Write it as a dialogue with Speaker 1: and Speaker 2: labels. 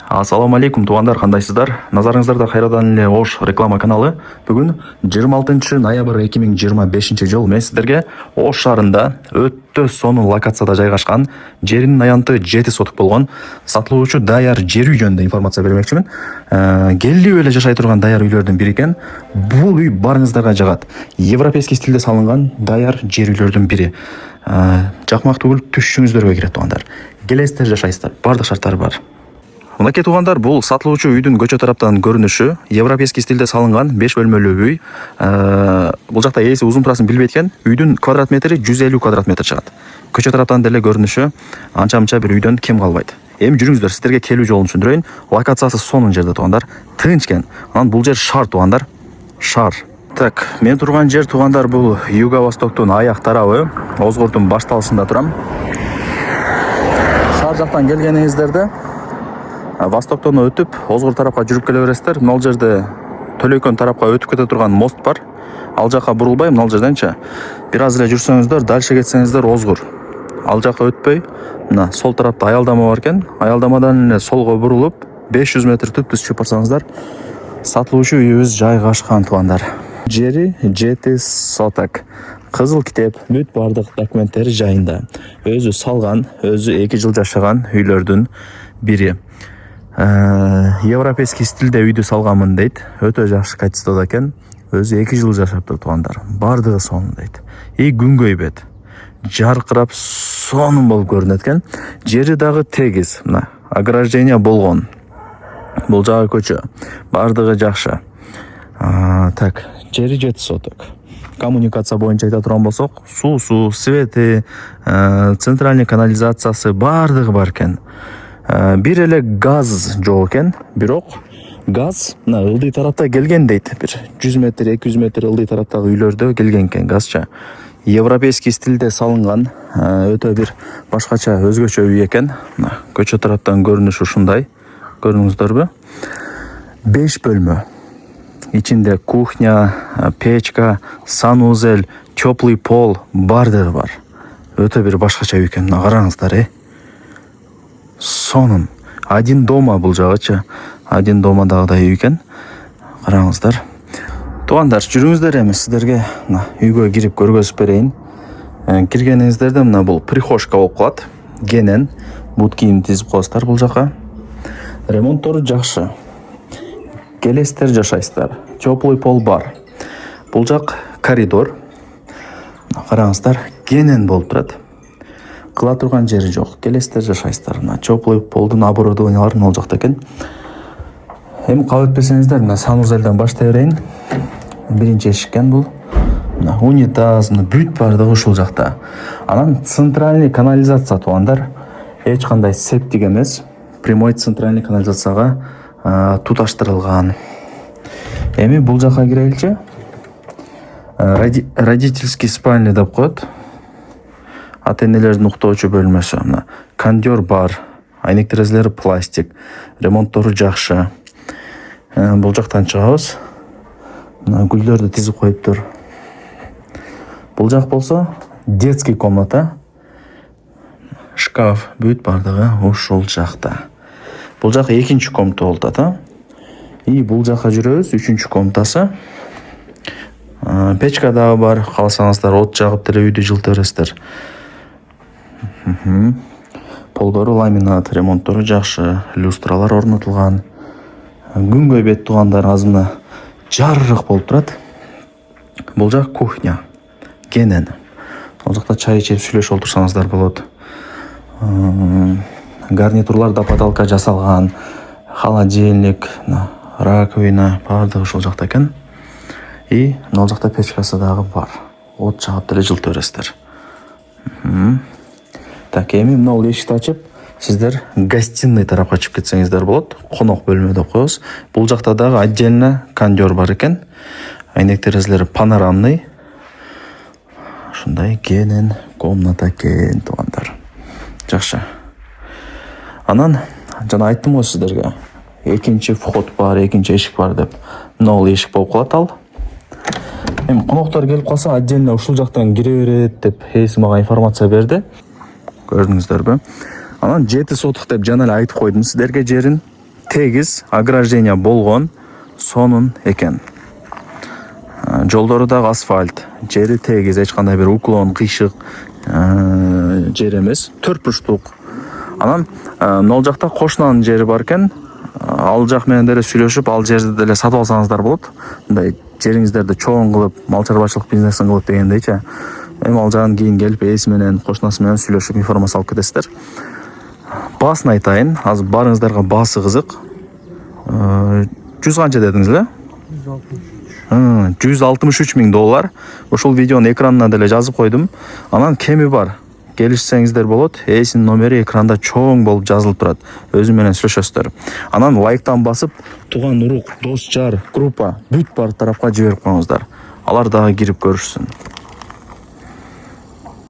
Speaker 1: Ассаламу алейкум, туугандар, кандайсыздар? Назарыңыздарда кайрадан эле Ош реклама каналы. Бүгүн 26 ноябрь 2025 жыл мен сиздерге Ош шаарында өтө сонун локацияда жайгашкан жеринин аянты 7 соток болгон сатылуучу даяр жер үй жөнүндө информация бермекчимин. Келип эле жашай турган даяр үйлөрдүн бири экен. Бул үй барыңыздарга жагат. Европейский стилде салынган даяр жер үйлөрдүн бири. Жакмак түгүл, түшүңүздөргө кирет туугандар. Келесиздер, жашайсыздар. Бардык шарттары бар. Мынакей туугандар, бул сатылуучу үйдүн көчө тараптан көрүнүшү. Европейский стилде салынган 5 бөлмөлүү үй. Бул жакта ээси узун турасын билбейт экен. Үйдүн квадрат метри 150 квадрат метр чыгат. Көчө тараптан деле көрүнүшү анча-мынча бир үйдөн кем калбайт. Эми жүрүңүздөр, сиздерге келүү жолун түшүндүрөйүн. Локациясы сонун жерде туугандар. Тынч экен. Анан бул жер шаар туугандар. Шаар. Так, мен турган жер туугандар бул Юго-Востоктун аяк тарабы, Озгордун башталышында турам. Шаар жактан келгениңиздерде Востоктон өтүп, Озгор тарапка жүрүп келе бересиздер. Мына жерде Төлөйкөн тарапка өтүп кете турган мост бар. Ал жака бурулбай, мына жерденчи бир аз эле жүрсөңүздөр, дальше кетсеңиздер Озгор. Ал жака өтпөй, мына сол тарапта аялдама бар экен. Аялдамадан эле солго бурулуп, 500 метр түп-түз чыгып барсаңыздар, сатылуучу үйүбүз жайгашкан туугандар. Жери 7 соток. Кызыл китеп, бүт бардык документтери жайында. Өзү салган, өзү 2 жыл жашаган үйлөрдүн бири. Европейский стилде үйдү салганмын дейт. Өтө жакшы качестводо экен. Өзү 2 жыл жашаптыр туугандар. Бардыгы сонун дейт. Күнгөйбөт. Жаркырап сонун болуп көрүнөт экен. Жери дагы тегиз. Мына ограждение болгон. Бул жагы көчө. Бардыгы жакшы. Так, жери 7 соток. Коммуникация боюнча айта турган болсок, суусу, свети, центральный канализациясы бардыгы бар экен. Бир эле газ жок экен, бирок газ мына ылдый тарапта келген дейт. Бир 100 метр, 200 метр ылдый тараптагы үйлөрдө келген экен газча. Европейский стилде салынган, өтө бир башкача, өзгөчө үй экен. Мына көчө тараптан көрүнүшү ушундай. Көрдүңүздөрбү? 5 бөлмө. Ичинде кухня, печка, санузел, теплый пол бардыгы бар. Өтө бир башкача үй экен. Мына караңыздар, сонун. Один дома бул жагычы. Один домадагыдай үй экен. Караңыздар. Туугандар, жүрүңүздөр, эми сиздерге мына үйгө кирип көргөзүп берейин. Киргениңиздерде мына бул прихожка болуп калат. Кенен бут кийим тизип коесуздар бул жака. Ремонттору жакшы. Келесиздер, жашайсыздар. Теплый пол бар. Бул жак коридор. Караңыздар, кенен болуп турат. Кыла турган жери жок. Келесиздер, жашайсыздар. Мына теплый полдун оборудованиялары ал жакта экен. Эми кабыл этпесеңиздер, мына санузелден баштай берейин. Биринчи эшиккен бул. Мына унитаз, бүт бардыгы ушул жакта. Анан центральный канализация туугандар. Эч кандай септик эмес. Прямой центральный канализацияга туташтырылган. Эми бул жака киреличи. Родительский спальня деп коет. Ата-энелердин уктоочу бөлмөсү. Мына кондер бар. Айнек терезелери пластик. Ремонттору жакшы. Бул жактан чыгабыз. Мына гүлдөрдү тизип коюптур. Бул жак болсо детский комната. Шкаф, бүт бардыгы ушул жакта. Бул жак экинчи комната болуп атат. Бул жака жүрөбүз, үчүнчү комнатасы. Печка дагы бар. Кааласаңыздар от жагып деле үйдү жылыта бересиздер. Полдору ламинат, ремонттору жакшы, люстралар орнотулган. Күнгөйбөт туугандар, азына жарык болуп турат. Бул жак кухня. Кенен. Ал жакта чай ичип сүйлөшүп отурсаңыздар болот. Гарнитурлар да потолка жасалган. Холодильник, раковина бардыгы ушул жакта экен. Ал жакта печкасы дагы бар. От жагып деле жылыта бересиздер. Так, эми мына эшикти ачып, сиздер гостиный тарапка чыгып кетсеңиздер болот. Конок бөлмө деп коебуз. Бул жакта дагы отдельно кондер бар экен. Айнек терезелери панорамный. Ушундай кенен комната экен туугандар. Жакшы. Анан жана айттым го сиздерге. Экинчи вход бар, экинчи эшик бар деп. Мына эшик болуп калат ал. Эми коноктор келип калса, отдельно ушул жактан кире берет деп ээси мага информация берди. Көрдүңүздөрбү? Анан 7 соток деп жана эле айтып койдум сиздерге жерин. тегиз ограждение болгон сонун экен. Жолдору дагы асфальт, жери тегиз, эч кандай бир уклон, кыйшык жер эмес, 4 бурчтук. Анан могул жакта кошунанын жери бар экен. Ал жак менен деле сүйлөшүп, ал жерди деле сатып алсаңыздар болот. Мындай жериңиздерди чоң кылып, мал чарбачылык бизнесин кылып дегендейчи. Эми ал жагын кийин келип ээси менен, кошунасы менен сүйлөшүп информация алып кетесиздер. Баасын айтайын, азыр барыңыздарга баасы кызык. 100 канча дедиңиз эле? 163 000 доллар. Ушул видеонун экранына деле жазып койдум. Анан кеми бар. Келишсеңиздер болот. Эсинин номери экранда чоң болуп жазылып турат. Өзү менен сүйлөшөсүздөр. Анан лайктан басып, тууган урук, дос, жар, группа бүт бар тарапка жиберип коюңуздар. Алар дагы кирип көрүшсүн.